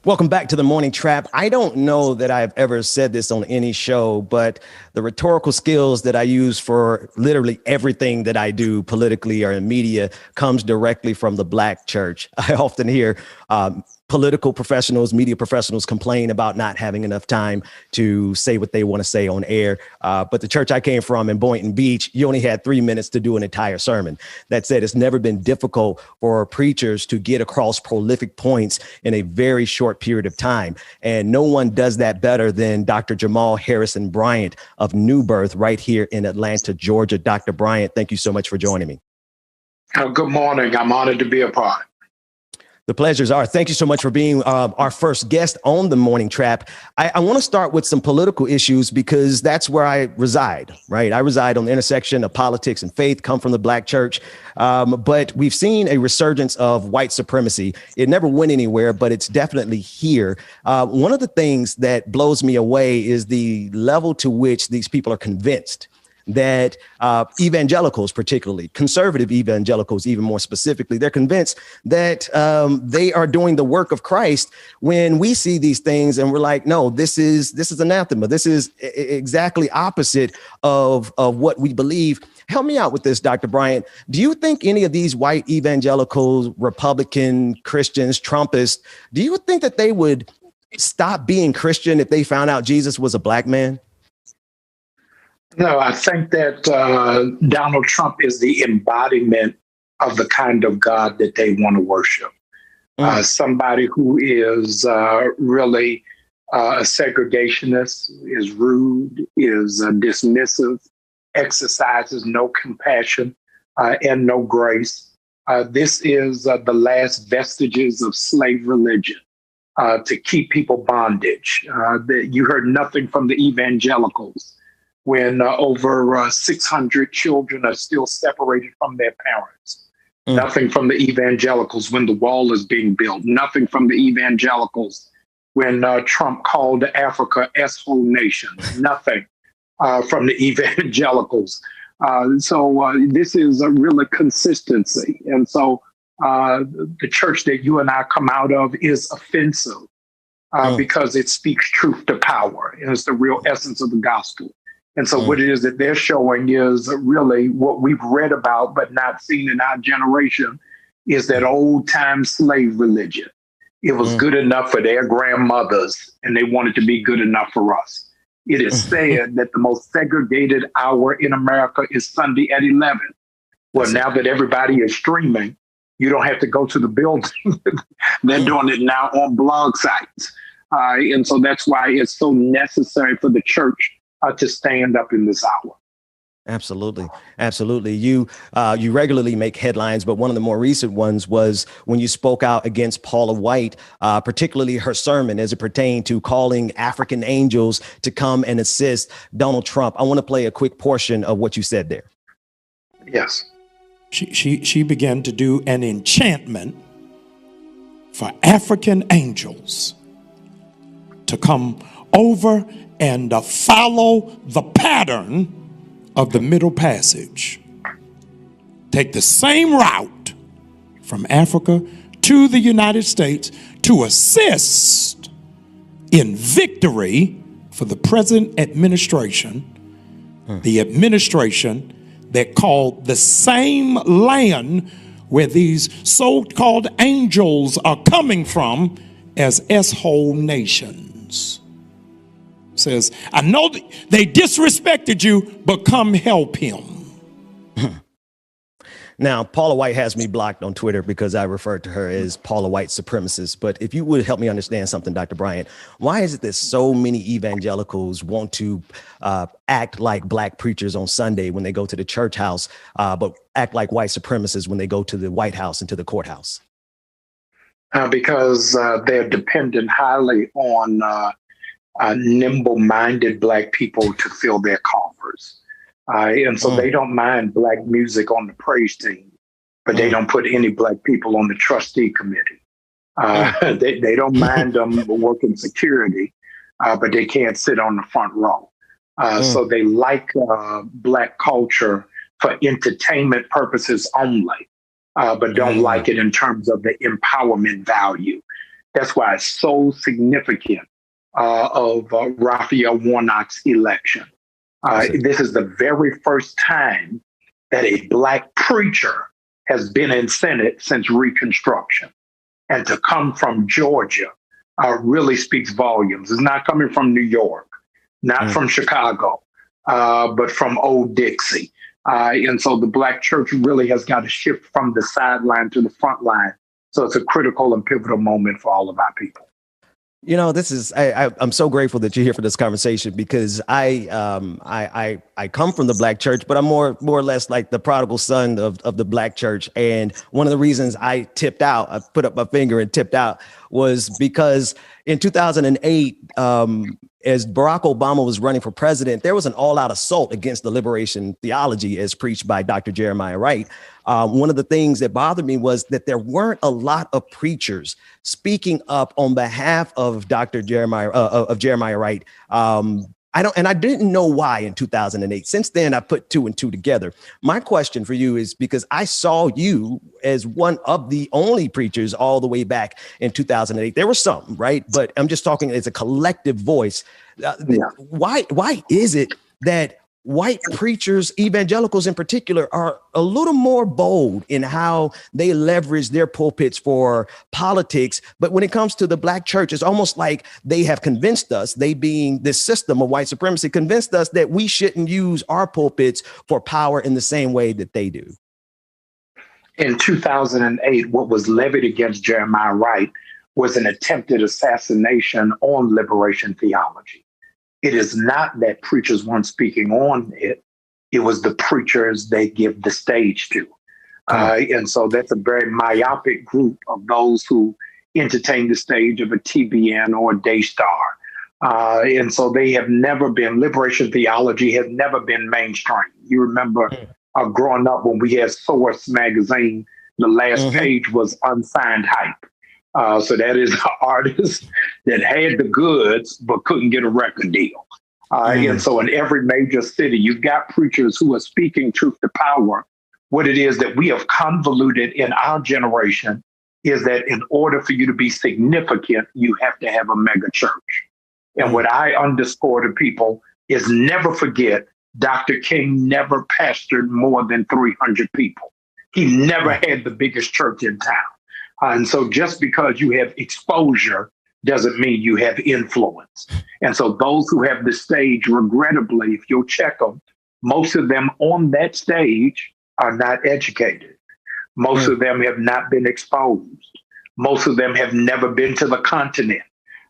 Welcome back to the Morning Trap. I don't know that I've ever said this on any show, but the rhetorical skills that I use for literally everything that I do politically or in media comes directly from the Black church. I often hear political professionals, media professionals complain about not having enough time to say what they want to say on air. But the church I came from in Boynton Beach, you only had 3 minutes to do an entire sermon. That said, it's never been difficult for preachers to get across prolific points in a very short period of time. And no one does that better than Dr. Jamal Harrison Bryant of New Birth right here in Atlanta, Georgia. Dr. Bryant, thank you so much for joining me. Good morning. I'm honored to be a part. The pleasures are. Thank you so much for being our first guest on the Morning Trap. I want to start with some political issues because that's where I reside, right? I reside on the intersection of politics and faith, come from the Black church. But we've seen a resurgence of white supremacy. It never went anywhere, but it's definitely here. One of the things that blows me away is the level to which these people are convinced that evangelicals, particularly conservative evangelicals, even more specifically, they're convinced that they are doing the work of Christ when we see these things and we're like, no, this is anathema. This is exactly opposite of what we believe. Help me out with this, Dr. Bryant. Do you think any of these white evangelicals, Republican, Christians, Trumpists, do you think that they would stop being Christian if they found out Jesus was a Black man? No, I think that Donald Trump is the embodiment of the kind of God that they want to worship. Somebody who is really a segregationist, is rude, is dismissive, exercises no compassion and no grace. This is the last vestiges of slave religion to keep people bondage. You heard nothing from the evangelicals when over 600 children are still separated from their parents. Nothing from the evangelicals when the wall is being built. Nothing from the evangelicals when Trump called Africa S-hole nation. Nothing from the evangelicals. So this is a real consistency. And so the church that you and I come out of is offensive because it speaks truth to power. And it's the real essence of the gospel. And so what it is that they're showing is really what we've read about but not seen in our generation is that old time slave religion. It was good enough for their grandmothers and they wanted to be good enough for us. It is said that the most segregated hour in America is Sunday at 11. Well, now that everybody is streaming, you don't have to go to the building. They're doing it now on blog sites. And so that's why it's so necessary for the church to stand up in this hour. Absolutely. Absolutely. You regularly make headlines, but one of the more recent ones was when you spoke out against Paula White, particularly her sermon as it pertained to calling African angels to come and assist Donald Trump. I want to play a quick portion of what you said there. Yes. She began to do an enchantment for African angels to come over and follow the pattern of the Middle Passage. Take the same route from Africa to the United States to assist in victory for the present administration, the administration that called the same land where these so-called angels are coming from as S-hole nations. Says, I know they disrespected you, but come help him. Now, Paula White has me blocked on Twitter because I referred to her as Paula White supremacist. But if you would help me understand something, Dr. Bryant, why is it that so many evangelicals want to act like Black preachers on Sunday when they go to the church house, but act like white supremacists when they go to the White House and to the courthouse? Because they're dependent highly on nimble-minded Black people to fill their coffers. And so they don't mind Black music on the praise team, but they don't put any Black people on the trustee committee. They don't mind them working security, but they can't sit on the front row. So they like Black culture for entertainment purposes only, but don't like it in terms of the empowerment value. That's why it's so significant of Raphael Warnock's election. This is the very first time that a Black preacher has been in Senate since Reconstruction. And to come from Georgia really speaks volumes. It's not coming from New York, not from Chicago, but from Old Dixie. And so the Black church really has got to shift from the sideline to the front line. So it's a critical and pivotal moment for all of our people. You know, this is I'm so grateful that you're here for this conversation, because I come from the Black church, but I'm more or less like the prodigal son of the Black church. And one of the reasons I tipped out, I put up my finger and tipped out, was because in 2008, as Barack Obama was running for president, there was an all-out assault against the liberation theology as preached by Dr. Jeremiah Wright. One of the things that bothered me was that there weren't a lot of preachers speaking up on behalf of Dr. Jeremiah Wright. I didn't know why in 2008. Since then, I put two and two together. My question for you is, because I saw you as one of the only preachers all the way back in 2008. There were some, right? But I'm just talking as a collective voice. Why is it that white preachers, evangelicals in particular, are a little more bold in how they leverage their pulpits for politics? But when it comes to the Black church, it's almost like they have convinced us, they being this system of white supremacy, convinced us that we shouldn't use our pulpits for power in the same way that they do. In 2008, what was levied against Jeremiah Wright was an attempted assassination on liberation theology. It is not that preachers weren't speaking on it. It was the preachers they give the stage to. And so that's a very myopic group of those who entertain the stage of a TBN or a Daystar. And so they have never been, liberation theology has never been mainstream. You remember growing up when we had Source magazine, the last page was unsigned hype. So that is an artist that had the goods but couldn't get a record deal. And so in every major city, you've got preachers who are speaking truth to power. What it is that we have convoluted in our generation is that in order for you to be significant, you have to have a mega church. And what I underscore to people is never forget, Dr. King never pastored more than 300 people. He never had the biggest church in town. And so just because you have exposure doesn't mean you have influence. And so those who have the stage, regrettably, if you'll check them, most of them on that stage are not educated. Most of them have not been exposed. Most of them have never been to the continent.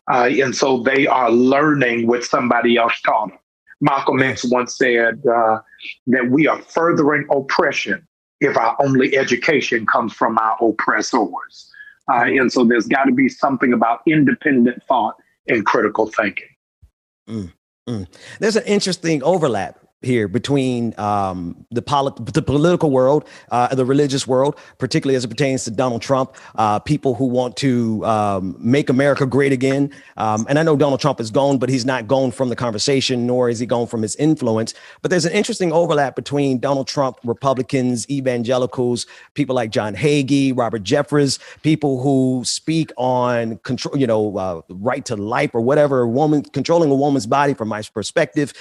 And so they are learning what somebody else taught them. Malcolm X once said that we are furthering oppression if our only education comes from our oppressors. And so there's got to be something about independent thought and critical thinking. There's an interesting overlap here between the political world, the religious world, particularly as it pertains to Donald Trump, people who want to make America great again. And I know Donald Trump is gone, but he's not gone from the conversation, nor is he gone from his influence. But there's an interesting overlap between Donald Trump, Republicans, evangelicals, people like John Hagee, Robert Jeffress, people who speak on control, right to life or whatever, controlling a woman's body from my perspective.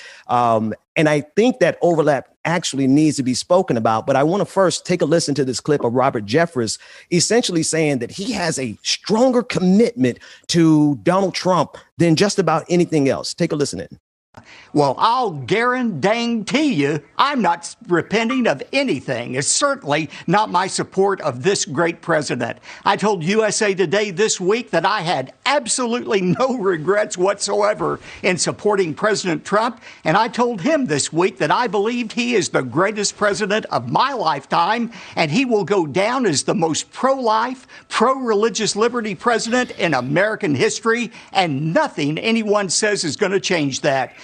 And I think that overlap actually needs to be spoken about. But I want to first take a listen to this clip of Robert Jeffress essentially saying that he has a stronger commitment to Donald Trump than just about anything else. Take a listen in. Well, I'll guarantee you, I'm not repenting of anything. It's certainly not my support of this great president. I told USA Today this week that I had absolutely no regrets whatsoever in supporting President Trump. And I told him this week that I believed he is the greatest president of my lifetime, and he will go down as the most pro-life, pro-religious liberty president in American history. And nothing anyone says is going to change that.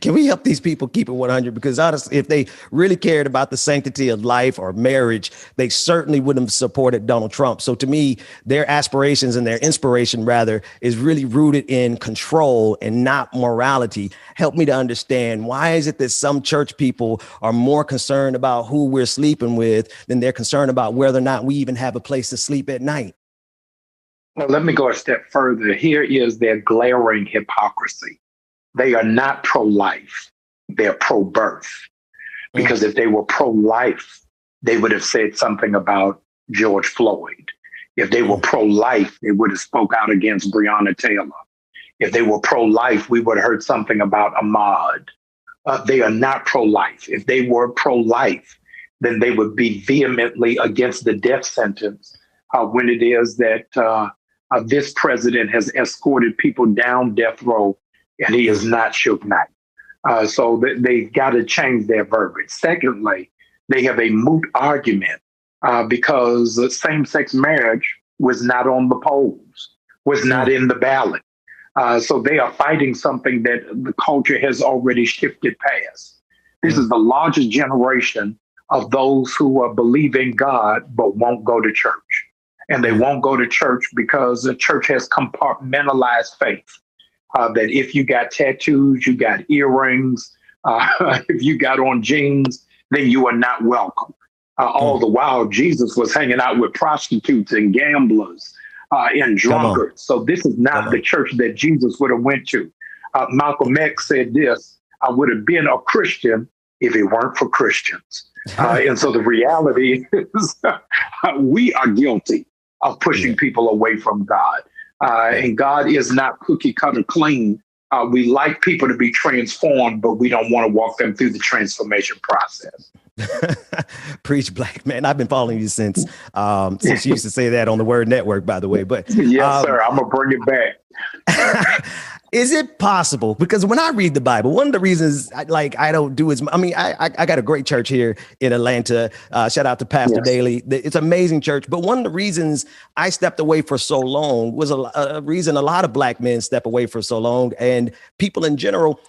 Can we help these people keep it 100? Because honestly, if they really cared about the sanctity of life or marriage, they certainly wouldn't have supported Donald Trump. So to me, their aspirations and their inspiration, rather, is really rooted in control and not morality. Help me to understand, why is it that some church people are more concerned about who we're sleeping with than they're concerned about whether or not we even have a place to sleep at night? Well, let me go a step further. Here is their glaring hypocrisy. They are not pro-life. They're pro-birth. Because if they were pro-life, they would have said something about George Floyd. If they were pro-life, they would have spoke out against Breonna Taylor. If they were pro-life, we would have heard something about Ahmaud. They are not pro-life. If they were pro-life, then they would be vehemently against the death sentence when it is that this president has escorted people down death row and he is not Suge Knight. So they got to change their verbiage. Secondly, they have a moot argument because same-sex marriage was not on the polls, was not in the ballot. So they are fighting something that the culture has already shifted past. This is the largest generation of those who are believing God but won't go to church. And they won't go to church because the church has compartmentalized faith. That if you got tattoos, you got earrings, if you got on jeans, then you are not welcome. All the while, Jesus was hanging out with prostitutes and gamblers and drunkards. So this is not the church that Jesus would have went to. Malcolm X said this: I would have been a Christian if it weren't for Christians. And so the reality is we are guilty of pushing people away from God. And God is not cookie cutter clean. We like people to be transformed, but we don't want to walk them through the transformation process. Preach, black man. I've been following you since you used to say that on the Word Network, by the way. But yes, sir. I'm gonna bring it back. Is it possible? Because when I read the Bible, one of the reasons I don't do as much. I mean, I got a great church here in Atlanta. Shout out to Pastor Daly. It's an amazing church. But one of the reasons I stepped away for so long was a reason a lot of black men step away for so long, and people in general.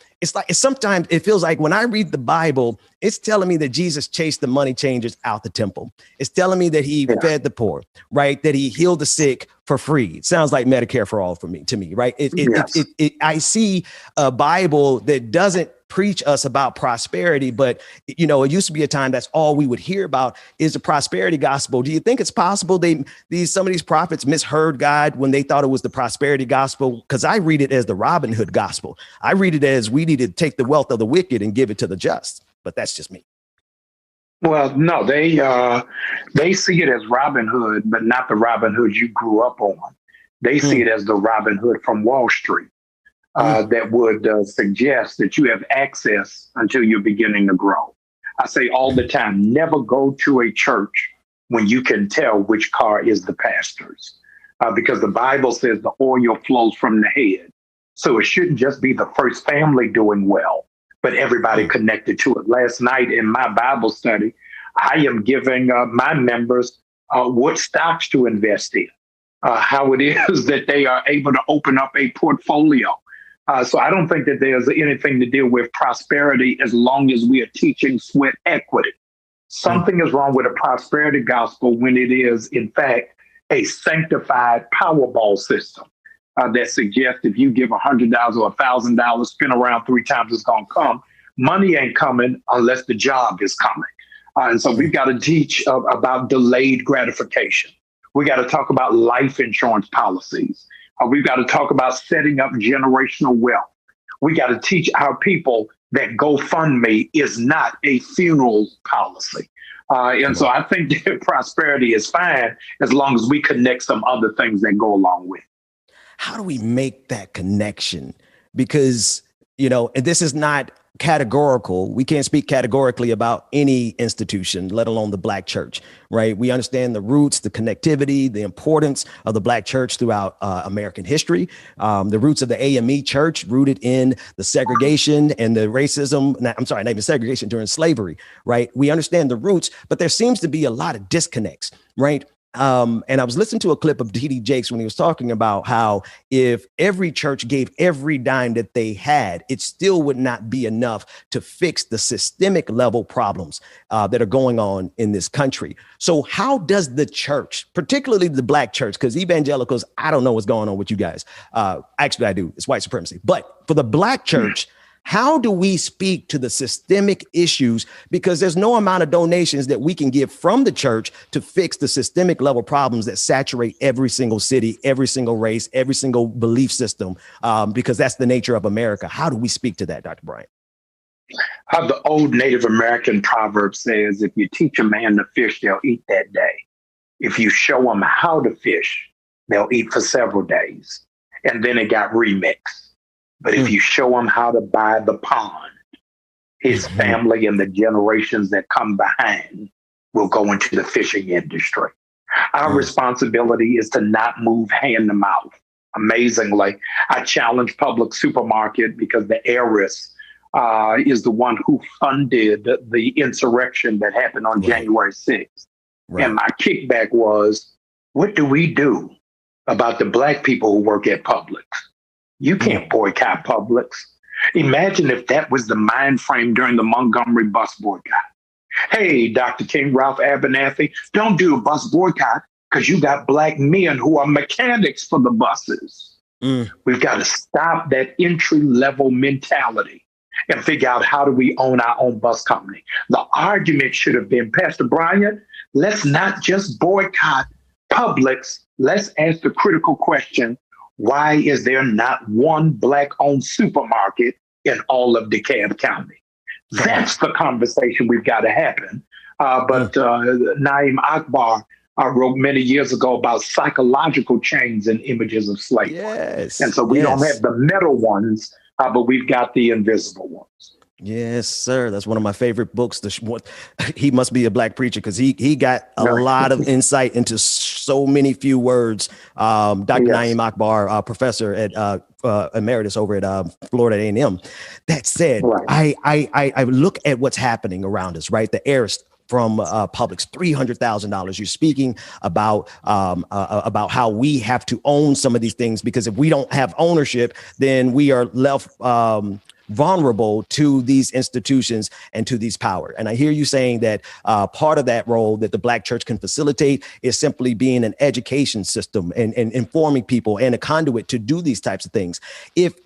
Sometimes it feels like when I read the Bible, it's telling me that Jesus chased the money changers out the temple. It's telling me that he fed the poor, right? That he healed the sick for free. It sounds like Medicare for all to me, right? I see a Bible that doesn't preach us about prosperity, but it used to be a time that's all we would hear about is the prosperity gospel. Do you think it's possible some of these prophets misheard God when they thought it was the prosperity gospel? Because I read it as the Robin Hood gospel. I read it as we need to take the wealth of the wicked and give it to the just. But that's just me. Well, no, they see it as Robin Hood, but not the Robin Hood you grew up on. They see it as the Robin Hood from Wall Street. That would suggest that you have access until you're beginning to grow. I say all the time, never go to a church when you can tell which car is the pastor's, because the Bible says the oil flows from the head. So it shouldn't just be the first family doing well, but everybody connected to it. Last night in my Bible study, I am giving my members what stocks to invest in, how it is that they are able to open up a portfolio. So I don't think that there's anything to deal with prosperity as long as we are teaching sweat equity. Something is wrong with a prosperity gospel when it is, in fact, a sanctified Powerball system that suggests if you give $100 or $1,000, spin around 3 times, it's going to come. Money ain't coming unless the job is coming. And so we've got to teach about delayed gratification. We got to talk about life insurance policies. We've got to talk about setting up generational wealth. We got to teach our people that GoFundMe is not a funeral policy. And so I think that prosperity is fine as long as we connect some other things that go along with it. How do we make that connection? Because, and this is not categorical. We can't speak categorically about any institution, let alone the Black church, right? We understand the roots, the connectivity, the importance of the Black church throughout American history. The roots of the AME church rooted in the segregation and the racism. Not even segregation, during slavery, right? We understand the roots, but there seems to be a lot of disconnects, right? And I was listening to a clip of D.D. Jakes when he was talking about how if every church gave every dime that they had, it still would not be enough to fix the systemic level problems that are going on in this country. So how does the church, particularly the Black church, because evangelicals, I don't know what's going on with you guys. Actually, I do. It's white supremacy. But for the Black church, How do we speak to the systemic issues? Because there's no amount of donations that we can give from the church to fix the systemic level problems that saturate every single city, every single race, every single belief system, because that's the nature of America. How do we speak to that, Dr. Bryant? How the old Native American proverb says, if you teach a man to fish, they'll eat that day. If you show them how to fish, they'll eat for several days. And then it got remixed. But if you show them how to buy the pond, his family and the generations that come behind will go into the fishing industry. Our responsibility is to not move hand to mouth. Amazingly, I challenge Public Supermarket because the heiress is the one who funded the insurrection that happened on January 6th. Right. And my kickback was, what do we do about the Black people who work at Publix? You can't boycott Publix. Imagine if that was the mind frame during the Montgomery bus boycott. Hey, Dr. King, Ralph Abernathy, don't do a bus boycott because you got Black men who are mechanics for the buses. We've got to stop that entry-level mentality and figure out how do we own our own bus company. The argument should have been, Pastor Bryant, let's not just boycott Publix. Let's ask the critical question, why is there not one Black-owned supermarket in all of DeKalb County? That's the conversation we've got to happen. But Naim Akbar wrote many years ago about psychological chains and images of slavery. Yes. And so we don't have the metal ones, but we've got the invisible ones. Yes, sir. That's one of my favorite books. He must be a Black preacher because he got a lot of insight into so many few words. Dr. Naim Akbar, professor at emeritus over at Florida A&M. That said, I look at what's happening around us, right? The heiress from Publix, $300,000. You're speaking about how we have to own some of these things, because if we don't have ownership, then we are left vulnerable to these institutions and to these power. And I hear you saying that part of that role that the Black church can facilitate is simply being an education system and informing people and a conduit to do these types of things. If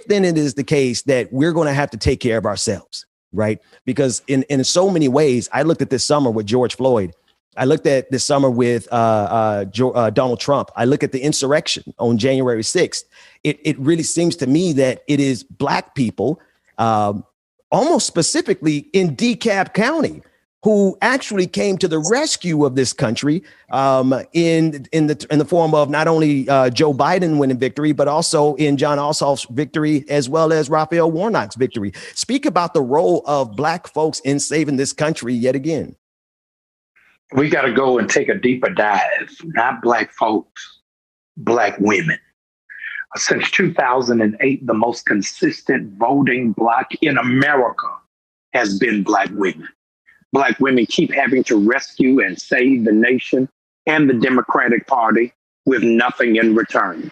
then it is the case that we're going to have to take care of ourselves, right? Because in so many ways, I looked at this summer with George Floyd. I looked at this summer with Donald Trump. I look at the insurrection on January 6th. It really seems to me that it is Black people, almost specifically in DeKalb County, who actually came to the rescue of this country in the form of not only Joe Biden winning victory, but also in John Ossoff's victory, as well as Raphael Warnock's victory. Speak about the role of Black folks in saving this country yet again. We got to go and take a deeper dive, not Black folks, Black women. Since 2008, the most consistent voting bloc in America has been Black women. Black women keep having to rescue and save the nation and the Democratic Party with nothing in return.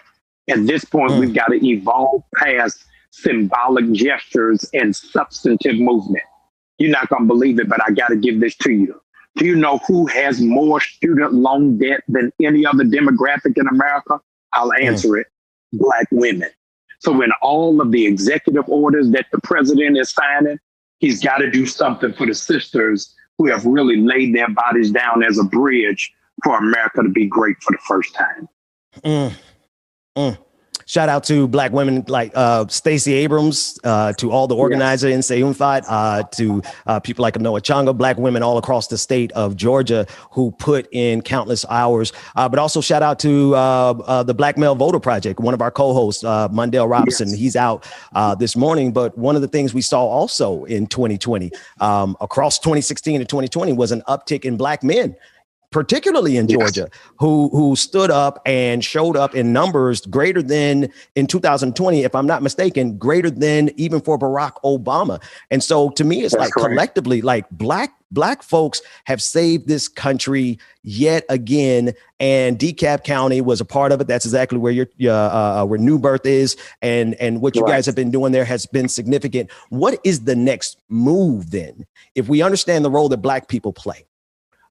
At this point, we've got to evolve past symbolic gestures and substantive movement. You're not going to believe it, but I got to give this to you. Do you know who has more student loan debt than any other demographic in America? I'll answer it. Black women. So in all of the executive orders that the president is signing, he's got to do something for the sisters who have really laid their bodies down as a bridge for America to be great for the first time. Shout out to Black women like Stacey Abrams, to all the organizers in Sayunfat, to people like Noah Changa, Black women all across the state of Georgia who put in countless hours. But also shout out to the Black Male Voter Project, one of our co-hosts, Mondale Robinson. He's out this morning. But one of the things we saw also in 2020, across 2016 to 2020, was an uptick in Black men, particularly in Georgia, who stood up and showed up in numbers greater than in 2020, if I'm not mistaken, greater than even for Barack Obama. And so to me, it's That's like correct. Collectively, like Black folks have saved this country yet again. And DeKalb County was a part of it. That's exactly where where New Birth is. And what you guys have been doing there has been significant. What is the next move then? If we understand the role that Black people play,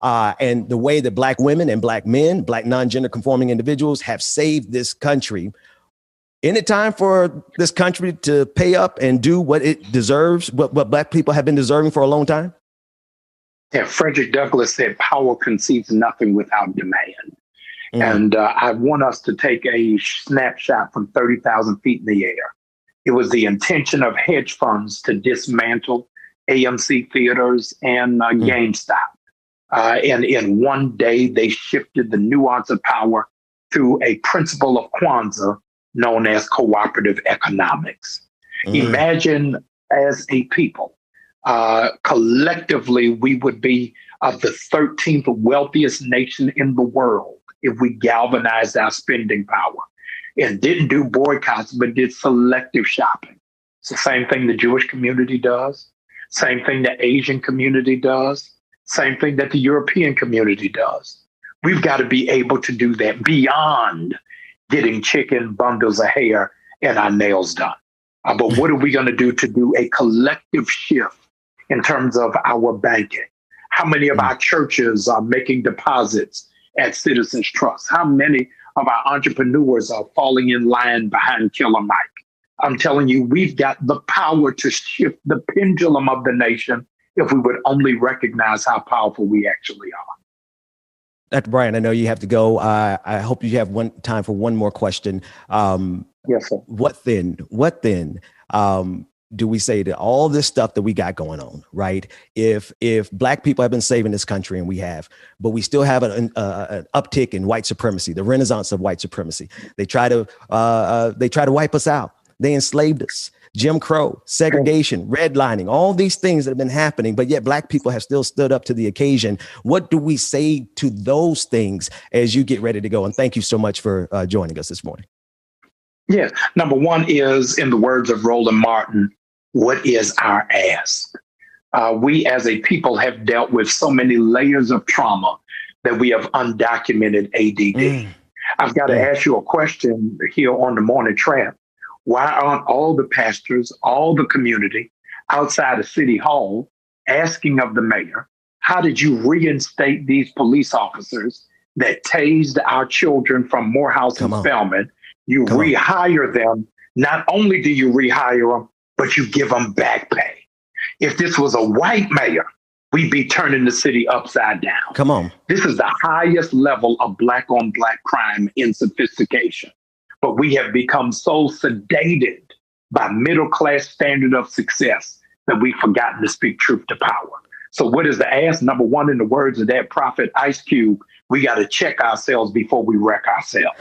and the way that Black women and Black men, Black non-gender conforming individuals have saved this country, Isn't it time for this country to pay up and do what it deserves, what Black people have been deserving for a long time? Yeah, Frederick Douglass said, power conceives nothing without demand. And I want us to take a snapshot from 30,000 feet in the air. It was the intention of hedge funds to dismantle AMC theaters and GameStop. And in one day, they shifted the nuance of power through a principle of Kwanzaa known as cooperative economics. Imagine as a people, collectively, we would be the 13th wealthiest nation in the world if we galvanized our spending power and didn't do boycotts, but did selective shopping. It's the same thing the Jewish community does, same thing the Asian community does, same thing that the European community does. We've got to be able to do that beyond getting chicken bundles of hair and our nails done. But what are we going to do a collective shift in terms of our banking? How many of our churches are making deposits at Citizens Trust? How many of our entrepreneurs are falling in line behind Killer Mike? I'm telling you, we've got the power to shift the pendulum of the nation if we would only recognize how powerful we actually are. Dr. Bryant, I know you have to go. I hope you have time for one more question. Yes, sir. What then do we say to all this stuff that we got going on, right? If Black people have been saving this country, and we have, but we still have an uptick in white supremacy, the renaissance of white supremacy. They try to wipe us out. They enslaved us. Jim Crow, segregation, redlining, all these things that have been happening, but yet Black people have still stood up to the occasion. What do we say to those things as you get ready to go? And thank you so much for joining us this morning. Yeah. Number one is, in the words of Roland Martin, what is our ask? We as a people have dealt with so many layers of trauma that we have undocumented ADD. I've got to ask you a question here on the Morning Trap. Why aren't all the pastors, all the community outside of City Hall asking of the mayor, how did you reinstate these police officers that tased our children from Morehouse and Spelman? You rehire them. Not only do you rehire them, but you give them back pay. If this was a white mayor, we'd be turning the city upside down. Come on. This is the highest level of Black on Black crime in sophistication. But we have become so sedated by middle-class standard of success that we've forgotten to speak truth to power. So what is the ask? Number one, in the words of that prophet Ice Cube, we got to check ourselves before we wreck ourselves.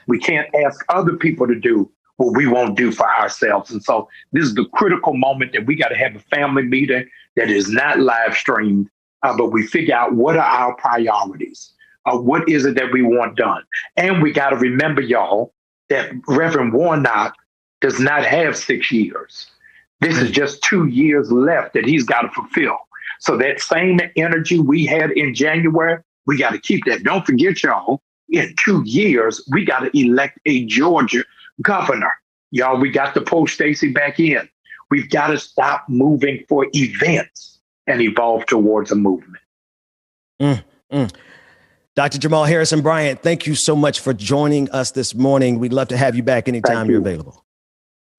We can't ask other people to do what we won't do for ourselves. And so this is the critical moment that we got to have a family meeting that is not live streamed, but we figure out what are our priorities. What is it that we want done? And we got to remember, y'all, that Reverend Warnock does not have 6 years. This is just 2 years left that he's got to fulfill. So that same energy we had in January, we got to keep that. Don't forget, y'all, in 2 years, we got to elect a Georgia governor. Y'all, we got to pull Stacey back in. We've got to stop moving for events and evolve towards a movement. Dr. Jamal Harrison Bryant, thank you so much for joining us this morning. We'd love to have you back anytime you're available.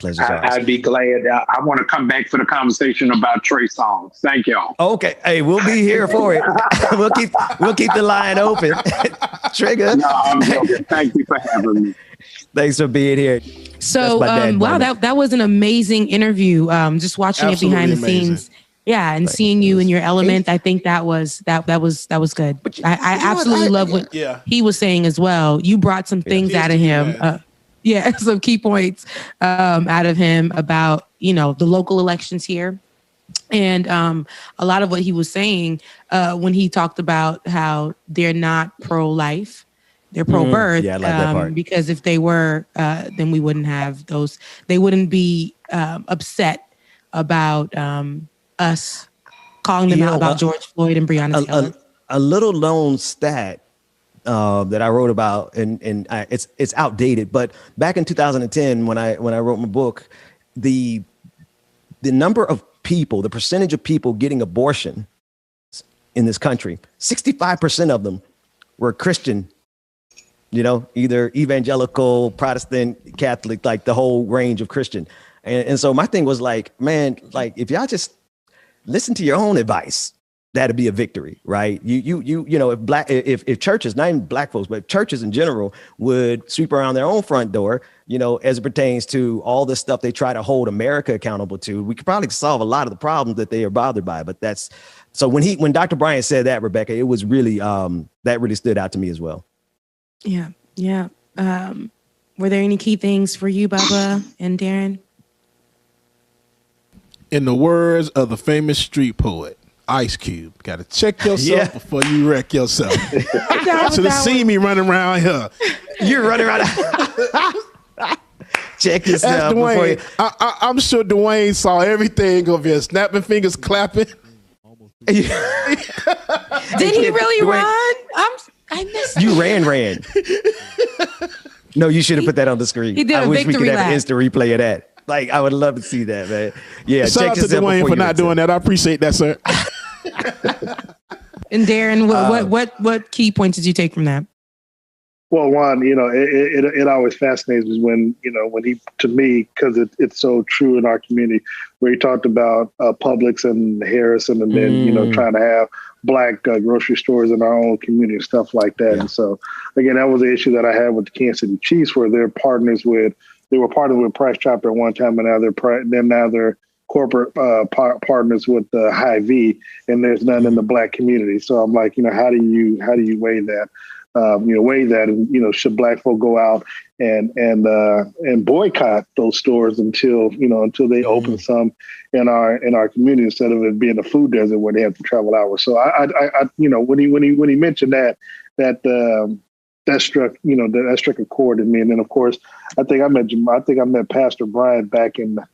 Pleasure. I'd be glad. I want to come back for the conversation about Trey Songz. Thank y'all. Okay. Hey, we'll be here for it. we'll keep the line open. Trigger. No, I'm joking. Thank you for having me. Thanks for being here. So, wow, that was an amazing interview. Just watching it behind the scenes. Yeah, and seeing you in your element, I think that was good. I absolutely love what he was saying as well. You brought some things out of him. Some key points out of him about, the local elections here. And a lot of what he was saying when he talked about how they're not pro-life, they're pro-birth. Yeah, I like that part. Because if they were, then we wouldn't have those. They wouldn't be upset about us calling them out about George Floyd and Breonna Taylor. A little known stat that I wrote about, and it's outdated, but back in 2010, when I wrote my book, the number of people, the percentage of people getting abortion in this country, 65% of them were Christian either evangelical, Protestant, Catholic, like the whole range of Christian. And so my thing was like, man, like if y'all just listen to your own advice, that'd be a victory, right? If churches, not even black folks, but churches in general would sweep around their own front door, as it pertains to all the stuff they try to hold America accountable to, we could probably solve a lot of the problems that they are bothered by. But so when Dr. Bryant said that, Rebecca, it was really, that really stood out to me as well. Yeah. Yeah. Were there any key things for you, Bubba and Darren? In the words of the famous street poet, Ice Cube, got to check yourself before you wreck yourself. Should have seen me running around here. You're running around. Check yourself. Dwayne, I'm sure Dwayne saw everything of his snapping fingers, clapping. Did he really run? I missed you. Ran. No, you should have put that on the screen. He did I wish we could have an instant replay of that. Like, I would love to see that, man. Yeah, shout out to Dwayne for not doing that. I appreciate that, sir. And Darren, what key points did you take from that? Well, one, it always fascinates me when he, to me, because it's so true in our community, where he talked about Publix and Harrison, and then trying to have black grocery stores in our own community and stuff like that. Yeah. And so, again, that was the issue that I had with the Kansas City Chiefs, where they were partners with Price Chopper at one time, and now they're corporate partners with Hy-Vee, and there's none in the black community. So I'm like, how do you weigh that? And should black folk go out and boycott those stores until they open some in our community, instead of it being a food desert where they have to travel hours. So I when he mentioned that struck a chord in me. And then of course I think I met Pastor Bryant back in, I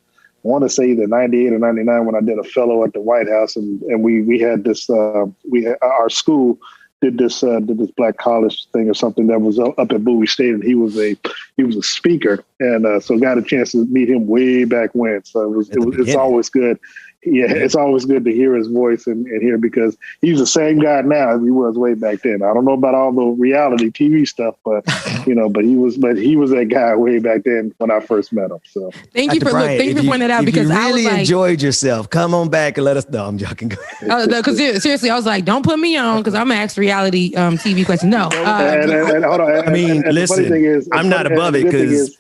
want to say either 98 or 99, when I did a fellow at the White House, and we had this our school did this black college thing or something that was up at Bowie State, and he was a speaker, and so got a chance to meet him way back when. So it's always good. Yeah, it's always good to hear his voice and hear, because he's the same guy now as he was way back then. I don't know about all the reality TV stuff, but he was that guy way back then when I first met him. So thank you for pointing that out, because I really enjoyed yourself. Come on back and let us know. I'm joking. Because seriously, I was like, don't put me on, because I'm gonna ask reality TV questions. No, and hold on. Listen, I'm not above it, because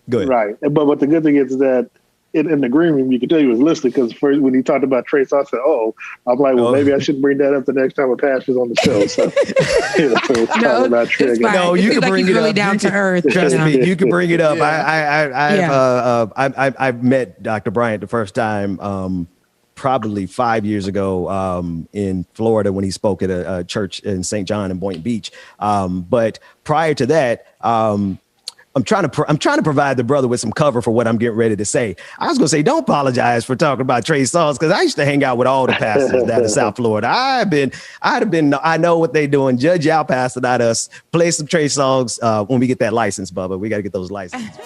go ahead. Right, but the good thing is that in the green room, you could tell he was listening, because first when he talked about Trey Songz, I said, I'm like, well, maybe I shouldn't bring that up the next time a pastor's on the show. So, you can bring it really up. down to earth. Trust me, you can bring it up. I've met Dr. Bryant the first time, probably 5 years ago, in Florida, when he spoke at a church in St. John in Boynton Beach. But prior to that, I'm trying to provide the brother with some cover for what I'm getting ready to say. I was going to say, don't apologize for talking about Trey Songz, because I used to hang out with all the pastors down in South Florida. I know what they doing. Judge y'all pastor, not us. Play some Trey Songz when we get that license, Bubba. We got to get those licenses.